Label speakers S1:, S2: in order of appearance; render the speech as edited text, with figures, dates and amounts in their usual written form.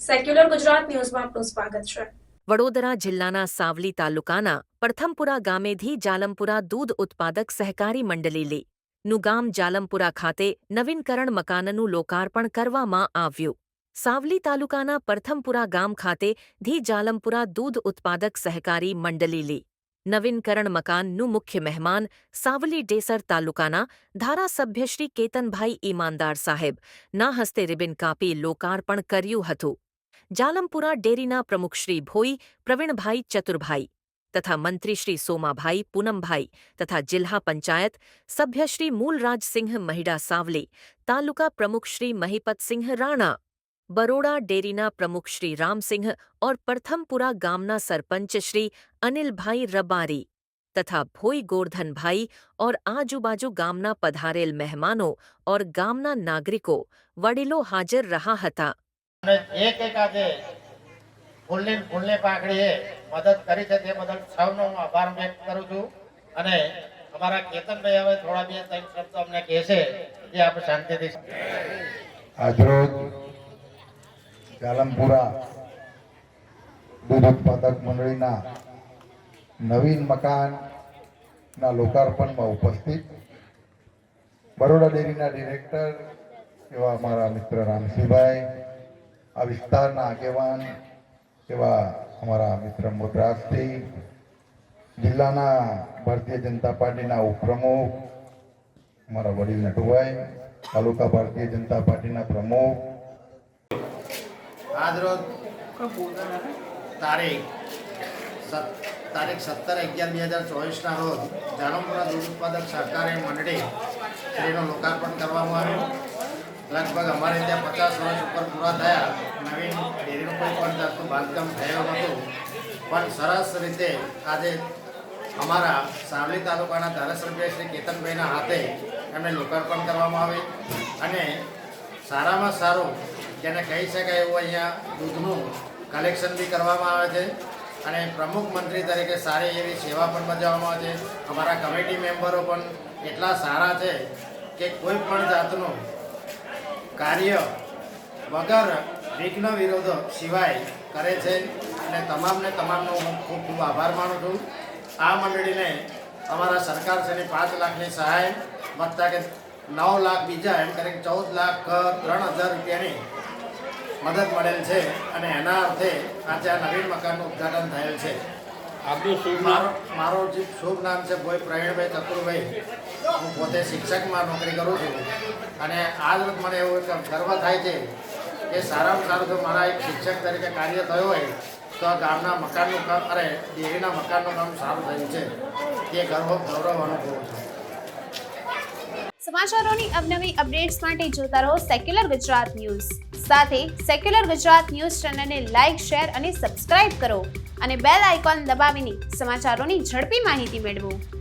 S1: Secular Gujarat ન્યૂઝમાં આપનું સ્વાગત છે।
S2: વડોદરા જિલ્લાના સાવલી તાલુકાના પડથમપુરા ગામેથી જાલમપુરા દૂધ ઉત્પાદક સહકારી મંડળી લી નું ગામ જાલમપુરા ખાતે નવીનકરણ મકાનનું લોકાર્પણ કરવામાં આવ્યું। સાવલી તાલુકાના પડથમપુરા ગામ ખાતે ધી જાલમપુરા દૂધ ઉત્પાદક સહકારી મંડળી લી નવીનકરણ મકાનનું મુખ્ય મહેમાન સાવલી ડેસર તાલુકાના ધારાસભ્ય શ્રી કેતનભાઈ ઈમાનદાર સાહેબ ના હસ્તે રિબન કાપી લોકાર્પણ કર્યું હતું। જાલમપુરા ડેરીના પ્રમુખ શ્રી ભોઈ પ્રવીણભાઈ ચતુરભાઈ તથા મંત્રી શ્રી સોમાભાઈ પૂનમભાઈ તથા જિલ્લા પંચાયત સભ્ય શ્રી મૂલરાજસિંહ મહિડા સાવલી, તાલુકા પ્રમુખ શ્રી મહિપતસિંહ રાણા, બરોડા ડેરીના પ્રમુખ શ્રી રામસિંહ और પડથમપુરા ગામના સરપંચ श्री अनिलभाई रबारी तथा भोई गोरधनभाई और आजूबाजू गामना पधारेल मेहमानों और गामना नागरिकों वडीलो हाजर रहा हता।
S3: एक આજે ફૂલને પાકડીએ મદદ કરી છે તે બદલ સૌનો હું આભાર વ્યક્ત કરું છું અને અમારા કેતનભાઈ હવે થોડા બે ત્રણ શબ્દો અમને કહેશે જે આપણે શાંતિથી
S4: આજરોજ જાલમપુરા દૂધ ઉત્પાદક મંડળીના નવીન મકાનના લોકાર્પણમાં ઉપસ્થિત બરોડા ડેરીના ડિરેક્ટર એવા અમારા મિત્ર રામસિંહભાઈ, આ વિસ્તારના આગેવાન એવા અમારા મિત્ર મોટરાજસિંહ, જિલ્લાના ભારતીય જનતા પાર્ટીના ઉપપ્રમુખ અમારા વડીલ નટુભાઈ, તાલુકા ભારતીય જનતા પાર્ટીના પ્રમુખ।
S3: આજરોજ તારીખ 17/11/2024ના રોજ જાલમપુરા દૂધ ઉત્પાદક સહકારી મંડળી તેનું લોકાર્પણ કરવામાં આવ્યું। લગભગ અમારે ત્યાં 50 વર્ષ ઉપર પૂરા થયા, નવીન ડેરીનું કોઈ પણ જાતનું બાંધકામ થયેલું નહોતું, પણ સરસ રીતે આજે અમારા સાવલી તાલુકાના ધારાસભ્ય શ્રી કેતનભાઈના હાથે એમને લોકાર્પણ કરવામાં આવે અને સારામાં સારું જેને કહી શકાય એવું અહીંયા દૂધનું કલેક્શન બી કરવામાં આવે છે અને પ્રમુખ મંત્રી તરીકે સારી એવી સેવા પણ બજાવવામાં આવે છે। અમારા કમિટી મેમ્બરો પણ એટલા સારા છે કે કોઈ પણ જાતનું કાર્ય વગર વિઘ્ન વિરોધ સિવાય કરે છે અને તમામનો હું ખૂબ ખૂબ આભાર માનું છું। આ મંડળીને અમારા સરકારશ્રીની 5 લાખની સહાય વધતા કે 9 લાખ બીજા એમ કરીને 14,03,000 રૂપિયાની મદદ મળેલ છે અને એના અર્થે આજે આ નવીન મકાનનું ઉદ્ઘાટન થયેલ છે। મારો જે શુભ નામ છે ભોઈ પ્રવીણભાઈ ચતુરભાઈ, હું પોતે શિક્ષકમાં નોકરી કરું છું અને આજ મને એવું ગર્વ થાય છે કે સારામાં સારું જો મારા એક શિક્ષક તરીકે કાર્ય થયું હોય તો આ ગામના મકાનનું કામ ડેરીના મકાનનું કામ સારું થયું છે તે ગૌરવ અનુભવું છું।
S5: સમાચારોની અવનવી અપડેટ્સ માટે જોતા રહો સેક્યુલર ગુજરાત ન્યૂઝ। સાથે સેક્યુલર ગુજરાત ન્યૂઝ ચેનલને લાઇક, શેર અને સબસ્ક્રાઇબ કરો અને બેલ આઇકોન દબાવીને સમાચારોની ઝડપી માહિતી મેળવો।